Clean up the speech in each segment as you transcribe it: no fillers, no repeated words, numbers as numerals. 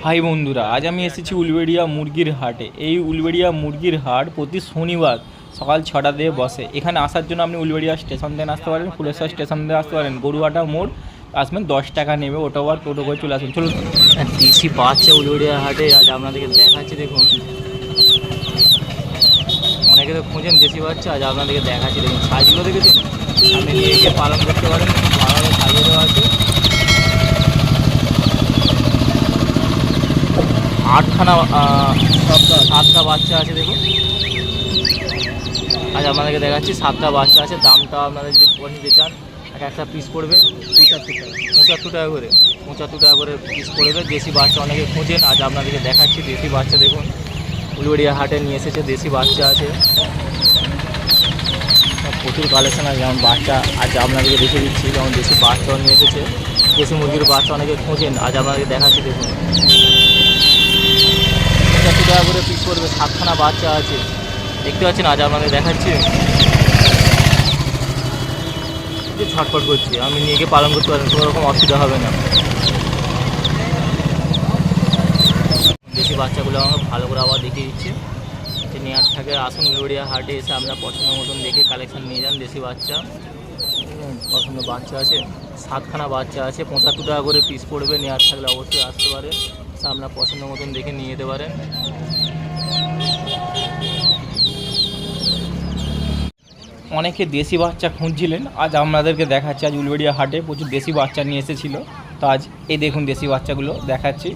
High বন্ধুরা, আজ আমি এসেছি উলবেড়িয়া মুরগির হাটে। এই উলবেড়িয়া মুরগির হাট প্রতি শনিবার সকাল 6টা দিয়ে বসে। এখানে আসার জন্য আপনি উলবেড়িয়া স্টেশন থেকে আসতে পারেন, ফুলেশ্বর স্টেশন থেকে আসতে পারেন, গরুয়াটা মোড় আসবেন, 10 টাকা নেবে, ওটা আবার টোটো করে চলে আসুন। চলুন। দেশি বাচ্চা উলুড়িয়া হাটে আজ আপনাদেরকে দেখাচ্ছি। দেখুন, অনেকে তো খুঁজেন দেশি বাচ্চা, আজ আপনাদেরকে দেখাচ্ছি। দেখুন সাইজগুলো দেখেছেন, আপনি নিয়ে গিয়ে পালন করতে পারেন, খুব ভালোভাবে সাইজেরও আছে। 8খানা 7টা বাচ্চা আছে। দেখুন আজ আপনাদেরকে দেখাচ্ছি, 7টা বাচ্চা আছে। দামটা আপনারা যদি নিতে চান, একটা পিস পড়বে 75 টাকা করে। 75 টাকা করে পিস পড়বে। দেশি বাচ্চা অনেকে খোঁজেন, আজ আপনাদেরকে দেখাচ্ছি দেশি বাচ্চা। দেখুন উলুবেড়িয়া হাটে নিয়ে এসেছে, দেশি বাচ্চা আছে, প্রচুর কালেকশন আছে। যেমন বাচ্চা আজ আপনাদেরকে দেখে দিচ্ছি, যেমন দেশি বাচ্চাও নিয়ে এসেছে। দেশি মুরগির বাচ্চা অনেকে খোঁজেন, আজ আপনাদেরকে দেখাচ্ছি। দেখুন 75 টাকা করে পিস পড়বে। 7খানা বাচ্চা আছে, দেখতে পাচ্ছেন। আজ আপনাদের দেখাচ্ছি, ছটফট করছি, আমি নিয়ে গিয়ে পালন করতে পারেন, কোনো রকম অসুবিধা হবে না। দেশি বাচ্চাগুলো আমাকে ভালো করে আবার দেখিয়ে দিচ্ছে। যে নেওয়ার থাকে আসুন উলুবেড়িয়া হাটে, এসে আপনার পছন্দ মতন দেখে কালেকশন নিয়ে যান। দেশি বাচ্চা পছন্দ বাচ্চা আছে, 7খানা বাচ্চা আছে। 75 টাকা করে পিস পড়বে। নেওয়ার থাকলে অবশ্যই আসতে পারে, আপনার পছন্দ মতন দেখে নিয়ে যেতে পারেন। অনেকে দেশি বাচ্চা খুঁজছিলেন, আজ আপনাদেরকে দেখাচ্ছি। আজ উলবেড়িয়া হাটে প্রচুর দেশি বাচ্চা নিয়ে এসেছিলো, তো আজ এই দেখুন দেশি বাচ্চাগুলো দেখাচ্ছি।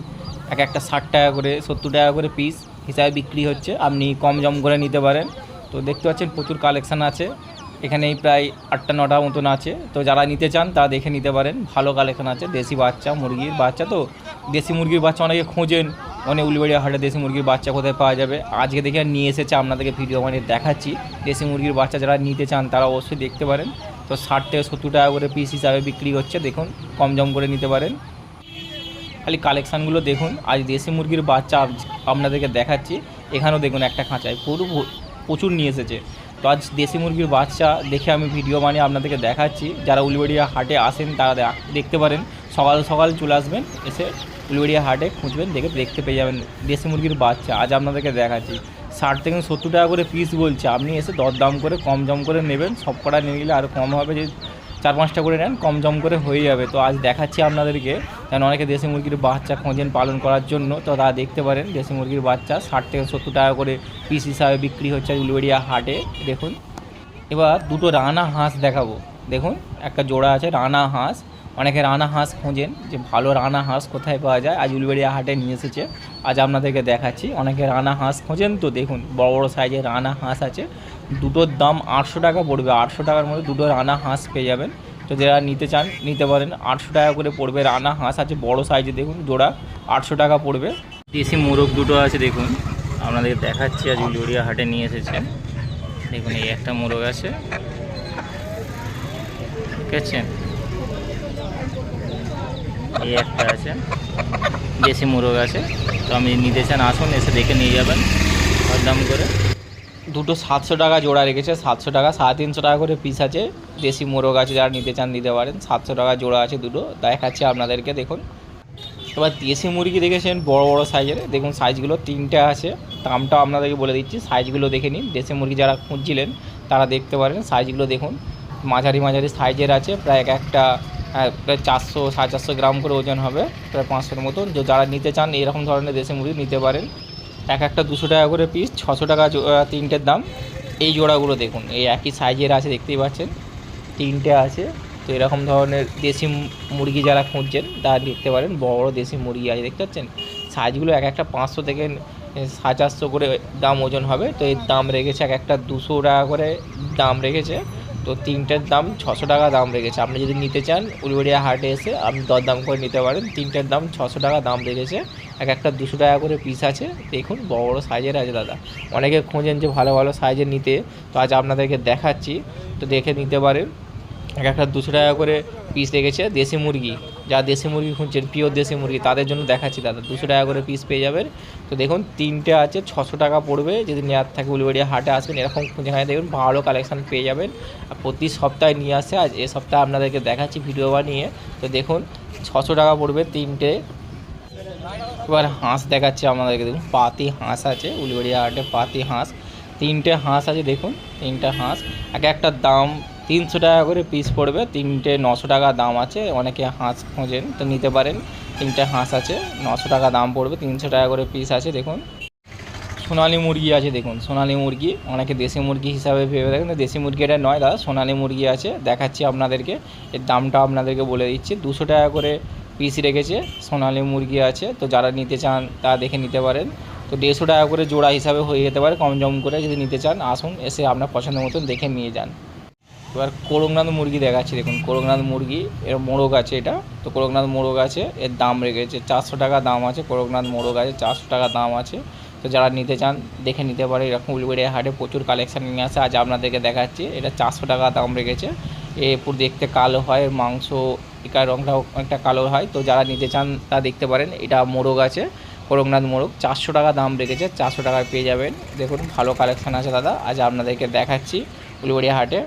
একটা 60 টাকা করে, 70 টাকা করে পিস হিসাবে বিক্রি হচ্ছে, আপনি কম জম করে নিতে পারেন। তো দেখতে পাচ্ছেন প্রচুর কালেকশান আছে এখানেই, প্রায় 8টা 9টা মতন আছে। তো যারা নিতে চান তারা দেখে নিতে পারেন, ভালো কালেকশান আছে। দেশি বাচ্চা মুরগির বাচ্চা, তো দেশি মুরগির বাচ্চা অনেকে খোঁজেন, অনেক উলবেড়িয়া হাটে দেশি মুরগির বাচ্চা কোথায় পাওয়া যাবে, আজকে দেখে নিয়ে এসেছে, আপনাদেরকে ভিডিও বানিয়ে দেখাচ্ছি। দেশি মুরগির বাচ্চা যারা নিতে চান তারা অবশ্যই দেখতে পারেন। তো 60 থেকে 70 টাকা করে পিস হিসাবে বিক্রি হচ্ছে, দেখুন কম জম করে নিতে পারেন। খালি কালেকশানগুলো দেখুন। আজ দেশি মুরগির বাচ্চা আপনাদেরকে দেখাচ্ছি। এখানেও দেখুন একটা খাঁচায় প্রচুর নিয়ে এসেছে। তো আজ দেশি মুরগির বাচ্চা দেখে আমি ভিডিও বানিয়ে আপনাদেরকে দেখাচ্ছি। যারা উলবেড়িয়া হাটে আসেন তারা দেখতে পারেন, সকাল সকাল চলে আসবেন, এসে উলবেড়িয়া হাটে খুঁজবেন, দেখতে পেয়ে যাবেন দেশি মুরগির বাচ্চা। আজ আপনাদেরকে দেখাচ্ছি 60 থেকে 70 টাকা করে পিস বলছে, আপনি এসে দরদাম করে কম জম করে নেবেন। সব কটা নিয়ে গেলে আরও কম হবে, যে 4-5টা করে নেন কম জম করে হয়ে যাবে। তো আজ দেখাচ্ছি আপনাদেরকে, কারণ অনেকে দেশি মুরগির বাচ্চা খোঁজেন পালন করার জন্য, তো তারা দেখতে পারেন দেশি মুরগির বাচ্চা 60 থেকে 70 টাকা করে পিস হিসাবে বিক্রি হচ্ছে উলবেড়িয়া হাটে। দেখুন এবার দুটো রানা হাঁস দেখাবো। দেখুন একটা জোড়া আছে রানা হাঁস, অনেকে রানা হাঁস খোঁজেন, যে ভালো রানা হাঁস কোথায় পাওয়া যায়, আজ উলবেড়িয়া হাটে নিয়ে এসেছে। আজ আপনাদেরকে দেখাচ্ছি, অনেকে রানা হাঁস খোঁজেন। তো দেখুন বড় বড় সাইজের রানা হাঁস আছে, দুটোর দাম 800 টাকা পড়বে। 800 টাকার মধ্যে দুটো রানা হাঁস পেয়ে যাবেন। তো যারা নিতে চান নিতে পারেন, 800 টাকা করে পড়বে। রানা হাঁস আছে বড় সাইজে, দেখুন জোড়া 800 টাকা পড়বে। দেশি মোরগ দুটো আছে, দেখুন আপনাদেরকে দেখাচ্ছি। আজ উলুবেড়িয়া হাটে নিয়ে এসেছে। দেখুন এই একটা মোরগ আছে, ঠিক আছে, এই একটা আছে, দেশি মোরগ আছে। তো আমি নিতে চান আসুন, এসে দেখে নিয়ে যাবেন দাম করে। দুটো 700 টাকা জোড়া রেখেছে, 700 টাকা, 350 টাকা করে পিস আছে। দেশি মোরগ আছে, যারা নিতে চান নিতে পারেন। 700 টাকা জোড়া আছে দুটো, দেখাচ্ছি আপনাদেরকে। দেখুন এবার দেশি মুরগি দেখেছেন বড় বড় সাইজের, দেখুন সাইজগুলো 3টে আছে। দামটাও আপনাদেরকে বলে দিচ্ছি, সাইজগুলো দেখে নিন। দেশি মুরগি যারা খুঁজছিলেন তারা দেখতে পারেন, সাইজগুলো দেখুন। মাঝারি মাঝারি সাইজের আছে, প্রায় একটা প্রায় 400-450 গ্রাম করে ওজন হবে, প্রায় 500-এর মতন। যারা নিতে চান এরকম ধরনের দেশি মুরগি নিতে পারেন। একটা 200 টাকা করে পিস, 600 টাকা তিনটের দাম। এই জোড়াগুলো দেখুন, এই একই সাইজের আছে, দেখতেই পাচ্ছেন 3টে আছে। তো এরকম ধরনের দেশি মুরগি যারা খুঁজছেন তারা দেখতে পারেন, বড় বড় দেশি মুরগি আছে, দেখতে পাচ্ছেন। সাইজগুলো একটা 500 থেকে 450 করে দাম ওজন হবে। তো এর দাম রেখেছে একটা 200 টাকা করে দাম রেখেছে। তো তিনটের দাম 600 টাকা দাম রেখেছে। আপনি যদি নিতে চান উলবেড়িয়া হাটে এসে আপনি দরদাম করে নিতে পারেন। তিনটের দাম 600 টাকা দাম রেখেছে, একটা 200 টাকা করে পিস আছে। দেখুন বড় বড় সাইজের আছে দাদা, অনেকে খোঁজেন যে ভালো ভালো সাইজের নিতে, তো আজ আপনাদেরকে দেখাচ্ছি। তো দেখে নিতে পারেন। একটা 200 টাকা করে পিস রেখেছে দেশি মুরগি। যারা দেশি মুরগি খুঁজছেন, পিওর দেশি মুরগি, তাদের জন্য দেখাচ্ছি দাদা, 200 টাকা করে পিস পেয়ে যাবেন। তো দেখুন 3টে আছে, 600 টাকা পড়বে। যদি নেওয়ার থাকে উলবেড়িয়া হাটে আসবেন, এরকম যেখানে দেখুন ভালো কালেকশান পেয়ে যাবেন। আর প্রতি সপ্তাহে নিয়ে আসে, আজ এ সপ্তাহে আপনাদেরকে দেখাচ্ছি ভিডিও বানিয়ে। তো দেখুন 600 টাকা পড়বে 3টে। এবার হাঁস দেখাচ্ছে আপনাদেরকে, দেখুন পাতি হাঁস আছে উলুবেড়িয়া হাটে, পাতি হাঁস 3টে হাঁস আছে দেখুন, 3টে হাঁস এক একটার দাম 300 টাকা করে পিস পড়বে, 3টে 900 টাকা দাম আছে। অনেকে হাঁস খোঁজেন তো নিতে পারেন, 3টে হাঁস আছে 900 টাকা দাম পড়বে, 300 টাকা করে পিস আছে। দেখুন সোনালি মুরগি আছে, দেখুন সোনালি মুরগি, অনেকে দেশি মুরগি হিসাবে ভেবে দেখেন, দেশি মুরগি এটা নয় দাদা, সোনালি মুরগি আছে দেখাচ্ছি আপনাদেরকে। এর দামটা আপনাদেরকে বলে দিচ্ছি, 200 টাকা করে পিস রেখেছে। সোনালি মুরগি আছে, তো যারা নিতে চান তা দেখে নিতে পারেন। তো 150 টাকা করে জোড়া হিসাবে হয়ে যেতে পারে, কম জম করে যদি নিতে চান আসুন, এসে আপনার পছন্দের মতন দেখে নিয়ে যান। এবার করকনাথ মুরগি দেখাচ্ছি, দেখুন করকনাথ মুরগি, এর মোরগ আছে এটা, তো করকনাথ মোরগ আছে, এর দাম রেখেছে 400 টাকা দাম আছে। করকনাথ মোরগ আছে 400 টাকা দাম আছে, তো যারা নিতে চান দেখে নিতে পারে। এরকম উলুবেড়িয়া হাটে প্রচুর কালেকশান নিয়ে আসে, আজ আপনাদেরকে দেখাচ্ছি। এটা 400 টাকা দাম রেখেছে। এ পুরো দেখতে কালো হয়, মাংস এটার রঙটাও অনেকটা কালো হয়, তো যারা নিতে চান তা দেখতে পারেন। এটা মোরগ আছে, করকনাথ মোরগ 400 টাকা দাম রেখেছে, 400 টাকায় পেয়ে যাবেন। দেখুন ভালো কালেকশান আছে দাদা, আজ আপনাদেরকে দেখাচ্ছি উলুবেড়িয়া হাটে।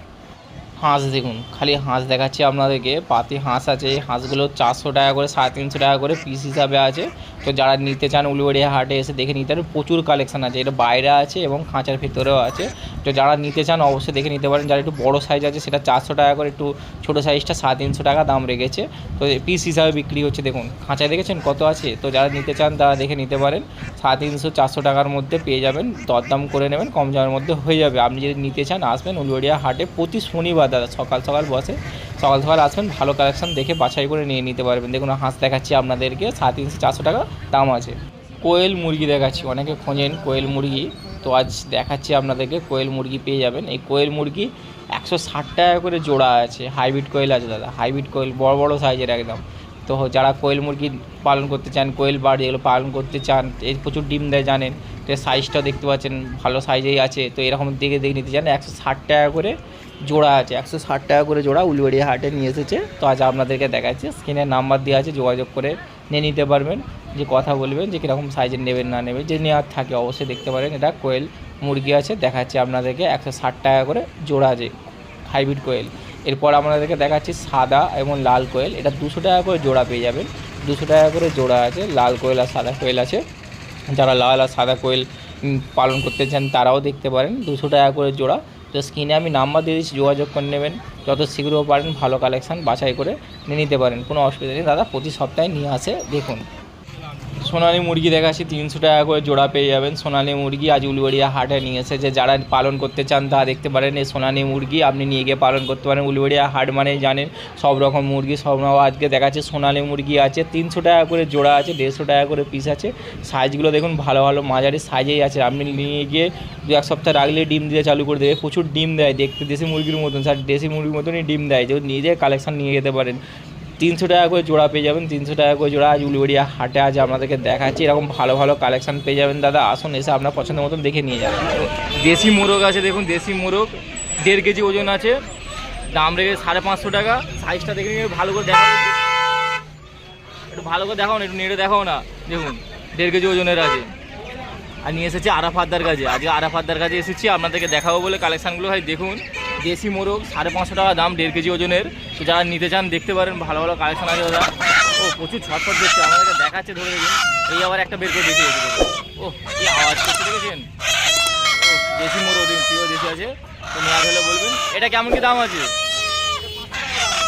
হাঁস দেখুন, খালি হাঁস দেখাচ্ছি আপনাদেরকে, পাতি হাঁস আছে। এই হাঁসগুলো 400 টাকা করে 350 টাকা করে পিস হিসাবে আছে, তো যারা নিতে চান উলুবেড়িয়া হাটে এসে দেখে নিতে পারেন। প্রচুর কালেকশান আছে, এটা বাইরে আছে এবং খাঁচার ভিতরেও আছে, তো যারা নিতে চান অবশ্যই দেখে নিতে পারেন। যারা একটু বড়ো সাইজ আছে সেটা 400 টাকা করে, একটু ছোটো সাইজটা 350 টাকা দাম রেখেছে, তো পিস হিসাবে বিক্রি হচ্ছে। দেখুন খাঁচায় দেখেছেন কত আছে, তো যারা নিতে চান তারা দেখে নিতে পারেন। 350-400 টাকার মধ্যে পেয়ে যাবেন, দরদাম করে নেবেন, কম দামের মধ্যে হয়ে যাবে। আপনি যদি নিতে চান আসবেন উলুবেড়িয়া হাটে, প্রতি শনিবার দাদা সকাল সকাল বসে, সকাল সকাল আসবেন, ভালো কালেকশান দেখে বাছাই করে নিয়ে নিতে পারবেন। দেখুন হাঁস দেখাচ্ছি আপনাদেরকে, 350-400 টাকা দাম আছে। কোয়েল মুরগি দেখাচ্ছি, অনেকে খোঁজেন কোয়েল মুরগি, তো আজ দেখাচ্ছি আপনাদেরকে, কোয়েল মুরগি পেয়ে যাবেন। এই কোয়েল মুরগি 160 টাকা করে জোড়া আছে, হাইব্রিড কোয়েল আছে দাদা, হাইব্রিড কোয়েল বড় বড় সাইজের একদম। তো যারা কোয়েল মুরগি পালন করতে চান, কোয়েল বার্ড যেগুলো পালন করতে চান, এর প্রচুর ডিম দেয় জানেন, তো সাইজটাও দেখতে পাচ্ছেন ভালো সাইজেই আছে, তো এরকম দেখে নিতে চান 160 টাকা করে জোড়া আছে, 160 টাকা করে জোড়া উলুবেড়িয়া হাটে নিয়ে এসেছে। তো আজ আপনাদেরকে দেখাচ্ছি, স্ক্রিনের নাম্বার দেওয়া আছে, যোগাযোগ করে নিয়ে নিতে পারবেন, যে কথা বলবেন যে কীরকম সাইজের নেবেন না নেবেন, যে নেওয়ার থাকে অবশ্যই দেখতে পারেন। এটা কোয়েল মুরগি আছে, দেখাচ্ছি আপনাদেরকে 160 টাকা করে জোড়া আছে হাইব্রিড কোয়েল। এরপর আপনাদেরকে দেখাচ্ছি সাদা এবং লাল কোয়েল, এটা 200 টাকা করে জোড়া পেয়ে যাবেন, 200 টাকা করে জোড়া আছে। লাল কোয়েল আর সাদা কোয়েল আছে, যারা লাল আর সাদা কোয়েল পালন করতে চান তারাও দেখতে পারেন, 200 টাকা করে জোড়া। তো স্ক্রিনে আমি নাম্বার দিয়ে দিচ্ছি, যোগাযোগ করে নেবেন, যত শীঘ্র পারেন ভালো কালেকশান বাছাই করে নিয়ে নিতে পারেন, কোনো অসুবিধা নেই দাদা, প্রতি সপ্তাহে নিয়ে আসে। দেখুন সোনালি মুরগি দেখাচ্ছি, 300 টাকা করে জোড়া পেয়ে যাবেন। সোনালি মুরগি আজ উলুবেড়িয়া হাটে নিয়ে এসেছে, যারা পালন করতে চান তারা দেখতে পারেন। এই সোনালি মুরগি আপনি নিয়ে গিয়ে পালন করতে পারেন, উলুবেড়িয়া হাট মানে জানেন সব রকম মুরগি সব রকম। আজকে দেখাচ্ছে সোনালি মুরগি আছে, 300 টাকা করে জোড়া আছে, 150 টাকা করে পিস আছে। সাইজগুলো দেখুন ভালো ভালো মাঝারি সাইজেই আছে, আপনি নিয়ে গিয়ে 2-1 সপ্তাহ রাখলে ডিম দিয়ে চালু করে দেবে, প্রচুর ডিম দেয়, দেখতে দেশি মুরগির মতন, স্যার দেশি মুরগির মতনই ডিম দেয়, যে নিজে কালেকশান নিয়ে যেতে পারেন। 300 টাকা করে জোড়া পেয়ে যাবেন, 300 টাকা করে জোড়া আজ উলুবেড়িয়া হাটে আজ আপনাদেরকে দেখাচ্ছি। এরকম ভালো ভালো কালেকশান পেয়ে যাবেন দাদা, আসুন এসে আপনার পছন্দের মতন দেখে নিয়ে যাবেন। দেশি মোরগ আছে, দেখুন দেশি মোরগ 1.5 কেজি ওজন আছে, দাম রেখে 550 টাকা। সাইজটা দেখে নিয়ে ভালো করে দেখাও, একটু ভালো করে দেখাও না, একটু নেড়ে দেখাও না। দেখুন 1.5 কেজি ওজনের আছে, আর নিয়ে এসেছি আরাফাতদার কাছে, আজকে আরাফাতদার কাছে এসেছি আপনাদেরকে দেখাবো বলে কালেকশানগুলো। ভাই দেখুন দেশি মোরগ 550 টাকা দাম, 1.5 কেজি ওজনের, তো যারা নিতে চান দেখতে পারেন, ভালো ভালো কালেকশান আছে দাদা। ও প্রচুর ছটফট দেখছে, আমাদেরকে দেখাচ্ছে, ধরে দেখুন এই আবার একটা বের করে দেখিয়েছে। ও কি আওয়াজ করতে দেখেছেন, ও দেশি মোরগ দেখুন, পিওর দেশি আছে, তো নেওয়ার হলে বলবেন। এটা কেমন কি দাম আছে?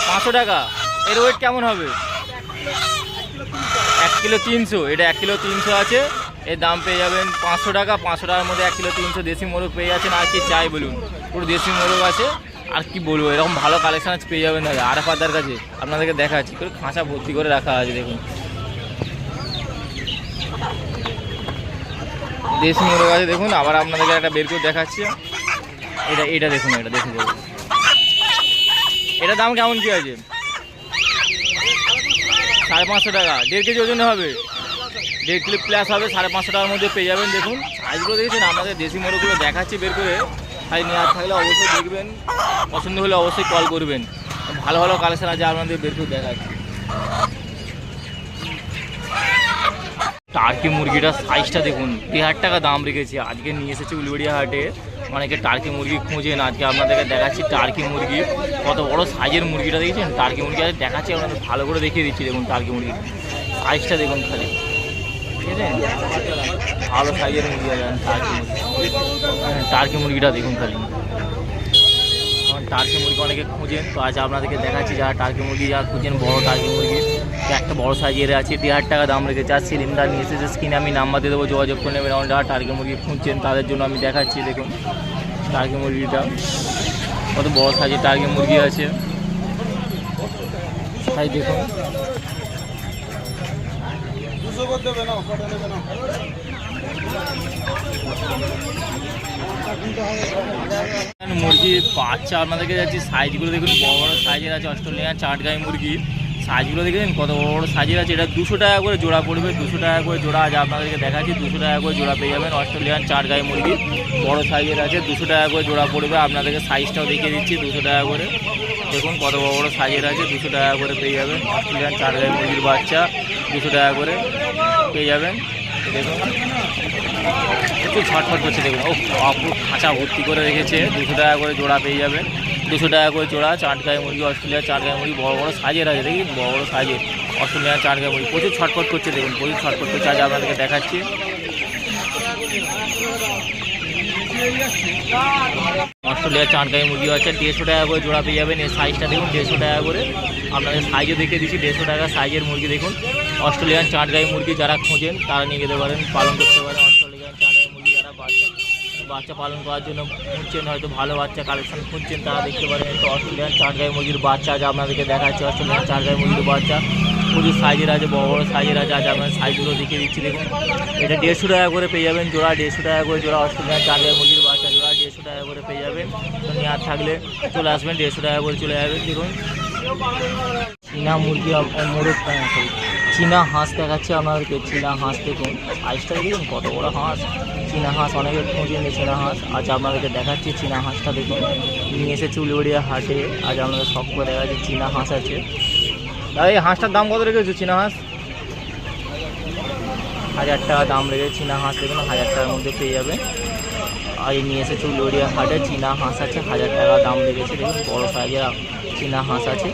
500 টাকা। এর ওয়েট কেমন হবে? 1 কিলো 300, এটা 1 কিলো 300 আছে, এর দাম পেয়ে যাবেন 500 টাকা। 500 টাকার মধ্যে 1 কিলো 300 দেশি মোরগ পেয়ে যাচ্ছেন। আর কি চাই বলুন, পুরো দেশি মোরগ আছে, আর কি বলবো, এরকম ভালো কালেকশান আছে পেয়ে যাবেন দাদা আরাফাতদার কাছে। আপনাদেরকে দেখাচ্ছি, করে খাঁচা ভর্তি করে রাখা আছে, দেখুন দেশি মোরগ আছে। দেখুন আবার আপনাদেরকে একটা বের করে দেখাচ্ছি, এটা দেখুন, এটা দেখে যাবেন। এটার দাম কেমন কি আছে? 550 টাকা, 1.5 কেজি ওজনে হবে, 1.5 কিলো প্লাস হবে, 550 টাকার মধ্যে পেয়ে যাবেন। দেখুন সাইজগুলো দেখেছেন, আমাদের দেশি মোরগগুলো দেখাচ্ছি বের করে, তাই নেওয়ার থাকলে অবশ্যই দেখবেন, পছন্দ হলে অবশ্যই কল করবেন, ভালো ভালো কালেকশন আছে আপনাদের বের করে দেখাচ্ছি। টার্কি মুরগিটার সাইজটা দেখুন, 2,000 টাকা দাম রেখেছি, আজকে নিয়ে এসেছি উলুবেড়িয়া হাটে। অনেকে টার্কি মুরগি খুঁজেন, আজকে আপনাদেরকে দেখাচ্ছি টার্কি মুরগি, কত বড় সাইজের মুরগিটা দেখেছেন। টার্কি মুরগি আজ দেখাচ্ছি আপনাদের, ভালো করে দেখিয়ে দিচ্ছি। দেখুন টার্কি মুরগি সাইজটা দেখুন, খালি ভালো সাইজের মুরগি আছে টার্কি মুরগি। টার্কি মুরগিটা দেখুন খালি, টার্কি মুরগি অনেকে খুঁজেন, তো আজ আপনাদেরকে দেখাচ্ছি যারা টার্কি মুরগি যারা খুঁজেন বড় টার্কি মুরগি, তো একটা বড় সাইজের আছে 1,500 টাকা দাম রেখেছে। আর সিলিন্ডার নিয়ে এসেছে, স্ক্রিনে আমি নাম্বার দিয়ে দেবো, যোগাযোগ করে নেবেন। যারা টার্কি মুরগি খুঁজছেন তাদের জন্য আমি দেখাচ্ছি। দেখুন টার্কি মুরগিটা কত বড় সাইজের টার্কি মুরগি আছে, তাই দেখুন। মুরগির বাচ্চা আপনাদেরকে যাচ্ছি, সাইজগুলো দেখুন বড় বড় সাইজের আছে। অস্ট্রেলিয়ান চাটগাঁই মুরগি সাইজগুলো দেখেছেন কত বড় বড় সাইজের আছে। এটা 200 টাকা করে জোড়া পড়বে, 200 টাকা করে জোড়া। আজ আপনাদেরকে দেখাচ্ছি 200 টাকা করে জোড়া পেয়ে যাবেন। অস্ট্রেলিয়ান চাটগাঁই মুরগি বড় সাইজের আছে, 200 টাকা করে জোড়া পড়বে। আপনাদেরকে সাইজটাও দেখিয়ে দিচ্ছি 200 টাকা করে। দেখুন কত বড় বড় সাইজের আছে, 200 টাকা করে পেয়ে যাবেন। অস্ট্রেলিয়ান চাটগাঁই মুরগির বাচ্চা 200 টাকা করে পেয়ে যাবেন। দেখুন একটু ছটফট করছে, দেখুন ও পুরো খাঁচা ভর্তি করে রেখেছে। 200 টাকা করে জোড়া পেয়ে যাবেন, 200 টাকা করে জোড়া। চাটগাঁই মুরগি, অস্ট্রেলিয়ার চাটগাঁই মুরগি বড় বড় সাইজের আছে, দেখুন বড় বড় সাইজের অস্ট্রেলিয়ার চাটগাঁই মুরগি। প্রচুর ছটফট করছে, দেখুন প্রচুর ছটফট করছে। আজ আপনাদেরকে দেখাচ্ছি অস্ট্রেলিয়ার চাটগাঁই মুরগি আছে 150 টাকা করে জোড়া পেয়ে যাবেন। এই সাইজটা দেখুন 150 টাকা করে। আপনাদের সাইজও দেখে দিচ্ছি, 150 টাকা সাইজের মুরগি। দেখুন অস্ট্রেলিয়ান চাটগাঁই মুরগি যারা খোঁজেন তারা নিয়ে যেতে পারেন, পালন করতে পারেন। অস্ট্রেলিয়ান চাটগাঁই মুরগি যারা বাচ্চা পালন করার জন্য খুঁজছেন, হয়তো ভালো বাচ্চা কালেকশন খুঁজছেন, তারা দেখতে পারেন। তো অস্ট্রেলিয়ান চাটগাঁই মুরগির বাচ্চা আজ আপনাদেরকে দেখাচ্ছে। অস্ট্রেলিয়ান চাটগাঁই মুরগির বাচ্চা প্রচুর সাইজের আছে, বড় বড় সাইজের আছে। আজ আপনার সাইজগুলো দেখিয়ে দিচ্ছি। দেখুন এটা 150 টাকা করে পেয়ে যাবেন জোড়া, 150 টাকা করে জোড়া। অস্ট্রেলিয়ান চাটগাঁই মুরগির বাচ্চা জোড়া 150 টাকা করে পেয়ে যাবেন। তো নেওয়ার থাকলে চলে আসবেন, 150 টাকা করে চলে যাবেন। দেখুন চীনা মুরগি মোরগ, চীনা হাঁস দেখাচ্ছে আপনাদেরকে। চীনা হাঁস দেখুন সাইজটা দেখুন কত বড় হাঁস। চীনা হাঁস অনেকে খুঁজেন চীনা হাঁস, আজ আপনাদেরকে দেখাচ্ছি। চীনা হাঁসটা দেখুন নিয়ে এসেছে উলুবেড়িয়া হাটে। আজ আপনাদের সব করে দেখাচ্ছি চীনা হাঁস আছে। আর এই হাঁসটার দাম কত রেখেছো? চীনা হাঁস 1000 টাকা দাম রেখেছে। চীনা হাঁস দেখুন 1000 টাকার মধ্যে পেয়ে যাবে। আর এই নিয়ে এসেছে উলুবেড়িয়া হাটে। চীনা হাঁস আছে 1000 টাকা দাম রেখেছে। দেখুন বড় সাইজের চীনা হাঁস আছে,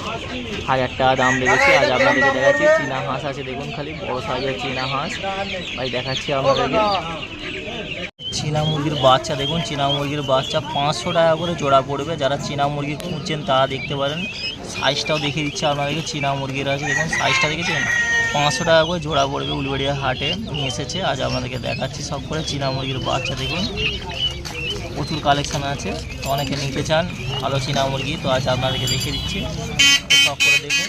1000 টাকা দাম রেখেছে। আজ আপনাদেরকে দেখাচ্ছি চীনা হাঁস আছে। দেখুন খালি বড় সাইজের চীনা হাঁস ভাই দেখাচ্ছি আপনাদেরকে। চীনা মুরগির বাচ্চা দেখুন, চীনা মুরগির বাচ্চা 500 টাকা করে জোড়া পড়বে। যারা চীনা মুরগি খুঁজছেন তারা দেখতে পারেন। সাইজটাও দেখিয়ে দিচ্ছে আপনাদেরকে। চীনা মুরগির আছে দেখুন সাইজটা দেখেছেন, 500 টাকা করে জোড়া পড়বে। উলুবেড়িয়া হাটে নিয়ে এসেছে। আজ আপনাদেরকে দেখাচ্ছি সব করে চীনা মুরগির বাচ্চা। দেখুন প্রচুর কালেকশান আছে, তো অনেকে নিতে চান ভালো চীনা মুরগি, তো আজ আপনাদেরকে দেখিয়ে দিচ্ছি। তো সব করে দেখুন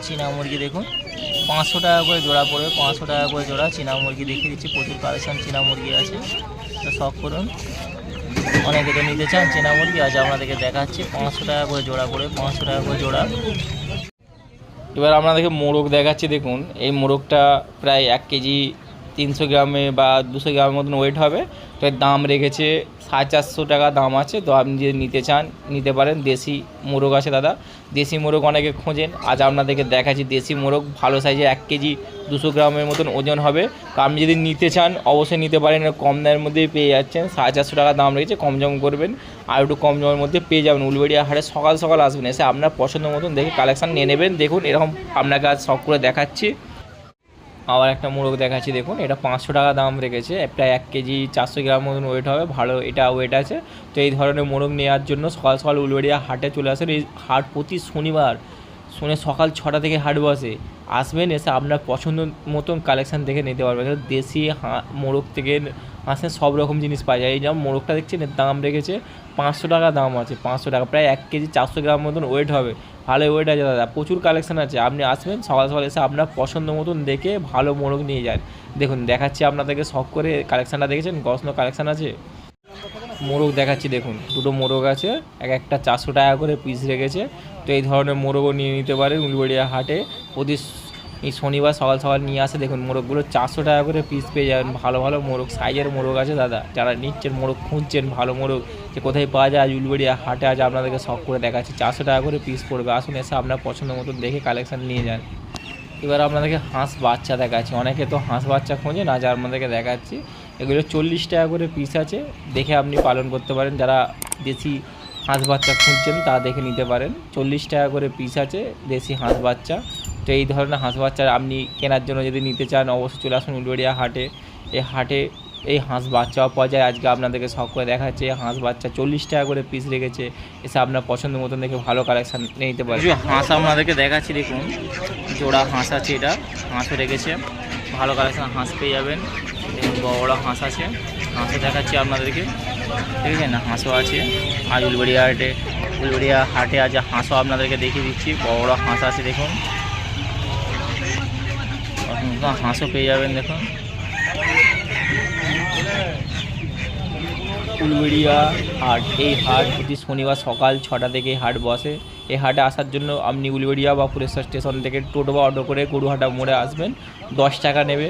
চীনা মুরগি দেখুন 500 টাকা করে জোড়া পড়বে, 500 টাকা করে জোড়া চীনা মুরগি দেখিয়ে দিচ্ছি। প্রচুর কালেকশান চীনা মুরগি আছে, তো সব করুন। অনেকে তো নিতে চান চীনা মুরগি, আজ আপনাদেরকে দেখাচ্ছি 500 টাকা করে জোড়া পড়বে, 500 টাকা করে জোড়া। এবার আপনাদেরকে মোরগ দেখাচ্ছি। দেখুন এই মোরগটা প্রায় 1 কেজি 300 গ্রামে বা 200 গ্রামের মতন ওয়েট হবে। তো এর দাম রেখেছে 450 টাকা দাম আছে। তো আপনি যদি নিতে চান নিতে পারেন। দেশি মোরগ আছে দাদা, দেশি মোরগ অনেকে খোঁজেন। আজ আপনাদেরকে দেখাচ্ছি দেশি মোরগ ভালো সাইজে 1 কেজি 200 গ্রামের মতন ওজন হবে। তো আপনি যদি নিতে চান অবশ্যই নিতে পারেন, কম দামের মধ্যেই পেয়ে যাচ্ছেন। 450 টাকা দাম রেখেছে, কম জম করবেন আর একটু কম জমের মধ্যে পেয়ে যাবেন। উলুবেড়িয়া হাটে সকাল সকাল আসবেন, এসে আপনার পছন্দ মতন দেখে কালেকশান নিয়ে নেবেন। দেখুন এরকম আপনাকে আজ সব করে দেখাচ্ছি। আবার একটা মোরগ দেখাচ্ছি। দেখুন এটা 500 টাকা দাম রেখেছে, প্রায় 1 কেজি 400 গ্রাম মতন ওয়েট হবে, ভালো এটা ওয়েট আছে। তো এই ধরনের মোরগ নেওয়ার জন্য সকাল সকাল উলুবেড়িয়া হাটে চলে আসেন। এই হাট প্রতি শনিবার সকাল 6টা থেকে হাট বসে। আসবেন, এসে আপনার পছন্দ মতন কালেকশান দেখে নিতে পারবেন। দেশি মোরগ থেকে আসেন সব রকম জিনিস পাওয়া যায়। এই যেমন মোরগটা দেখছেন এর দাম রেখেছে 500 টাকা দাম আছে, 500 টাকা প্রায় 1 কেজি 400 গ্রাম মতন ওয়েট হবে, ভালো ওয়েট আছে দাদা। প্রচুর কালেকশান আছে, আপনি আসবেন সকাল সকাল এসে আপনার পছন্দ মতন দেখে ভালো মোরগ নিয়ে যান। দেখুন দেখাচ্ছি আপনাদেরকে সব করে কালেকশানটা দেখেছেন, গসনো কালেকশান আছে। মোরগ দেখাচ্ছি। দেখুন দুটো মোরগ আছে, একটা 400 টাকা করে পিস রেখেছে। তো এই ধরনের মোরগও নিয়ে নিতে পারেন উলুবেড়িয়া হাটে। প্রতি এই শনিবার সকাল সকাল নিয়ে আসে। দেখুন মোরগগুলো 400 টাকা করে পিস পেয়ে যাবেন। ভালো ভালো মোরগ সাইজের মোরগ আছে দাদা। যারা নিচ্ছেন মোরগ খুঁজছেন ভালো মোরগ যে কোথায় পাওয়া যায়, আজ উলুবেড়িয়া হাটে আজ আপনাদেরকে সব করে দেখাচ্ছি। 400 টাকা করে পিস পড়বে। আসুন এসে আপনার পছন্দ মতন দেখে কালেকশান নিয়ে যান। এবার আপনাদেরকে হাঁস বাচ্চা দেখাচ্ছি। অনেকে তো হাঁস বাচ্চা খোঁজেন, আজ আপনাদেরকে দেখাচ্ছি। এগুলো 40 টাকা করে পিস আছে, দেখে আপনি পালন করতে পারেন। যারা দেশি হাঁস বাচ্চা খুঁজছেন তা দেখে নিতে পারেন। 40 টাকা করে পিস আছে দেশি হাঁস বাচ্চা। তো এই ধরনের হাঁস বাচ্চা আপনি কেনার জন্য যদি নিতে চান অবশ্যই চলে আসুন উলুবেড়িয়া হাটে। এই হাটে এই হাঁস বাচ্চাও পাওয়া যায়। আজকে আপনাদেরকে শখ করে দেখাচ্ছে হাঁস বাচ্চা 40 টাকা করে পিস রেখেছে, এসে আপনার পছন্দ মতন দেখে ভালো কালেকশান নিতে পারেন। হাঁস আপনাদেরকে দেখাচ্ছি, দেখুন জোড়া হাঁস আছে, এটা হাঁসও রেখেছে, ভালো কালেকশান হাঁস পেয়ে যাবেন। দেখুন বড় বড় হাঁস আছে, হাঁসও দেখাচ্ছি আপনাদেরকে, ঠিক আছে না, হাঁসও আছে। আজ উলুবেড়িয়া হাটে আজ হাঁসও আপনাদেরকে দেখিয়ে দিচ্ছি, বড় বড় হাঁস আছে দেখুন, হাঁসও পেয়ে যাবেন। দেখুন উলুবেড়িয়া হাট, এই হাট প্রতি শনিবার সকাল 6টা থেকে হাট বসে। এই হাটে আসার জন্য আপনি উলুবেড়িয়া বা ফুলেশ্বর স্টেশন থেকে টোটো বা অটো করে গরুহাটা মোড়ে আসবেন, 10 টাকা নেবে।